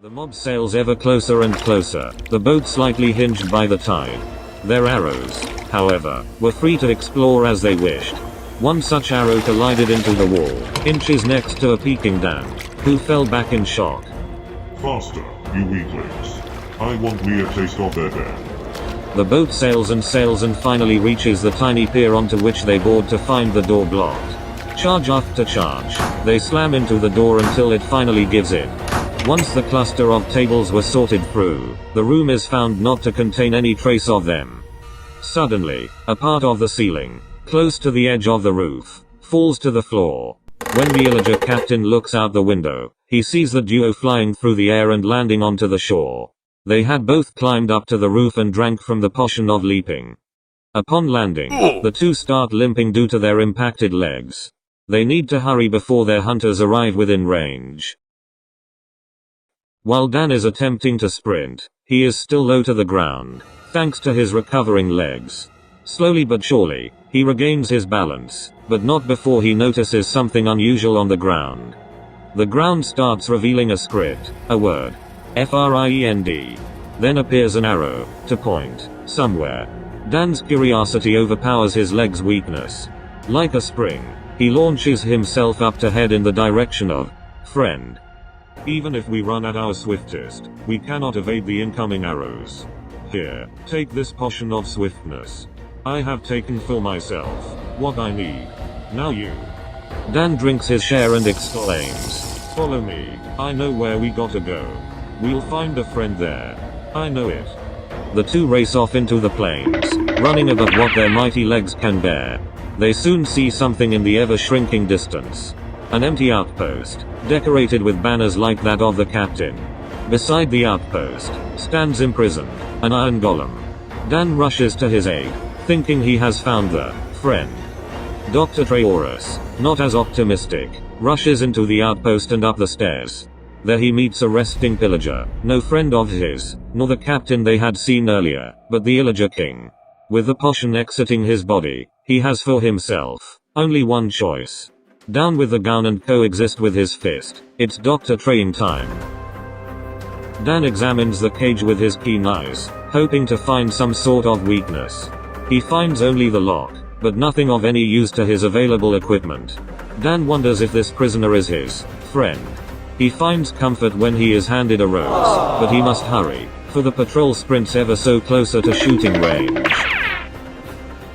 The mob sails ever closer and closer, the boat slightly hinged by the tide. Their arrows, however, were free to explore as they wished. One such arrow collided into the wall, inches next to a peeking Dan, who fell back in shock. Faster, you weaklings. I want me a taste of their death. The boat sails and finally reaches the tiny pier onto which they board to find the door blocked. Charge after charge, they slam into the door until it finally gives in. Once the cluster of tables were sorted through, the room is found not to contain any trace of them. Suddenly, a part of the ceiling, close to the edge of the roof, falls to the floor. When the Illager captain looks out the window, he sees the duo flying through the air and landing onto the shore. They had both climbed up to the roof and drank from the potion of leaping. Upon landing, the two start limping due to their impacted legs. They need to hurry before their hunters arrive within range. While Dan is attempting to sprint, he is still low to the ground, thanks to his recovering legs. Slowly but surely, he regains his balance, but not before he notices something unusual on the ground. The ground starts revealing a script, a word, FRIEND. Then appears an arrow, to point, somewhere. Dan's curiosity overpowers his leg's weakness. Like a spring, he launches himself up to head in the direction of friend. Even if we run at our swiftest, we cannot evade the incoming arrows. Here, take this potion of swiftness. I have taken for myself what I need. Now you. Dan drinks his share and exclaims, "Follow me, I know where we gotta go. We'll find a friend there. I know it." The two race off into the plains, running above what their mighty legs can bear. They soon see something in the ever-shrinking distance. An empty outpost, decorated with banners like that of the captain. Beside the outpost, stands imprisoned, an iron golem. Dan rushes to his aid, thinking he has found the friend. Dr. Trayaurus, not as optimistic, rushes into the outpost and up the stairs. There he meets a resting pillager, no friend of his, nor the captain they had seen earlier, but the Illager king. With the potion exiting his body, he has for himself only one choice. Down with the gown and coexist with his fist. It's Dr. Traying time. Dan examines the cage with his keen eyes, hoping to find some sort of weakness. He finds only the lock, but nothing of any use to his available equipment. Dan wonders if this prisoner is his friend. He finds comfort when he is handed a rose, but he must hurry, for the patrol sprints ever so closer to shooting range.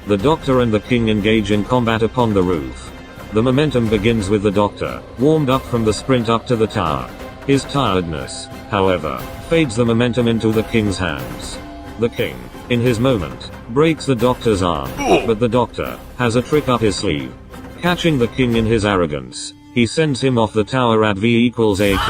The doctor and the king engage in combat upon the roof. The momentum begins with the doctor, warmed up from the sprint up to the tower. His tiredness, however, fades the momentum into the king's hands. The king, in his moment, breaks the doctor's arm, but the doctor has a trick up his sleeve. Catching the king in his arrogance, he sends him off the tower at V=AT.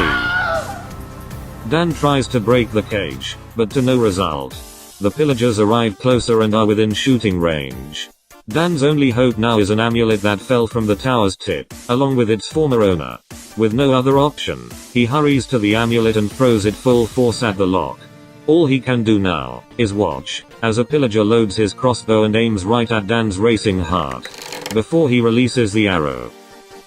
Dan tries to break the cage, but to no result. The pillagers arrive closer and are within shooting range. Dan's only hope now is an amulet that fell from the tower's tip, along with its former owner. With no other option, he hurries to the amulet and throws it full force at the lock. All he can do now is watch as a pillager loads his crossbow and aims right at Dan's racing heart before he releases the arrow.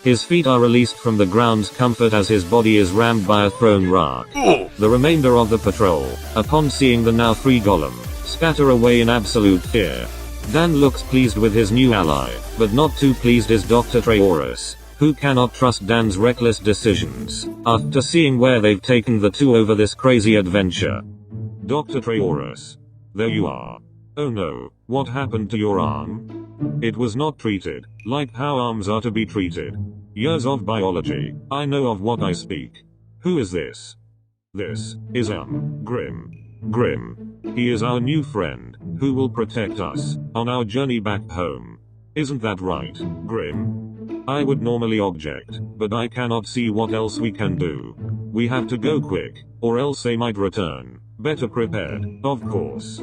His feet are released from the ground's comfort as his body is rammed by a thrown rock. The remainder of the patrol, upon seeing the now free golem, scatter away in absolute fear. Dan looks pleased with his new ally, but not too pleased is Dr. Trayaurus, who cannot trust Dan's reckless decisions, after seeing where they've taken the two over this crazy adventure. Dr. Trayaurus. There you are. Oh no, what happened to your arm? It was not treated, like how arms are to be treated. Years of biology, I know of what I speak. Who is this? This is Grim. Grim. He is our new friend, who will protect us on our journey back home. Isn't that right, Grim? I would normally object, but I cannot see what else we can do. We have to go quick, or else they might return, better prepared, of course.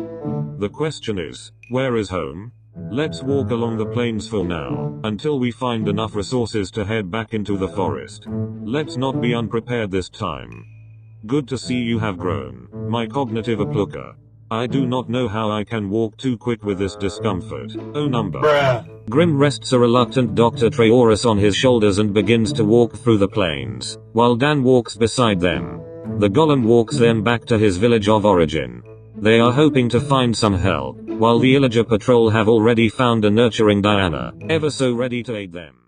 The question is, where is home? Let's walk along the plains for now, until we find enough resources to head back into the forest. Let's not be unprepared this time. Good to see you have grown, my cognitive applucker. I do not know how I can walk too quick with this discomfort. Oh number. Grim rests a reluctant Dr. Trayaurus on his shoulders and begins to walk through the plains, while Dan walks beside them. The golem walks them back to his village of origin. They are hoping to find some help, while the Illager patrol have already found a nurturing Diana, ever so ready to aid them.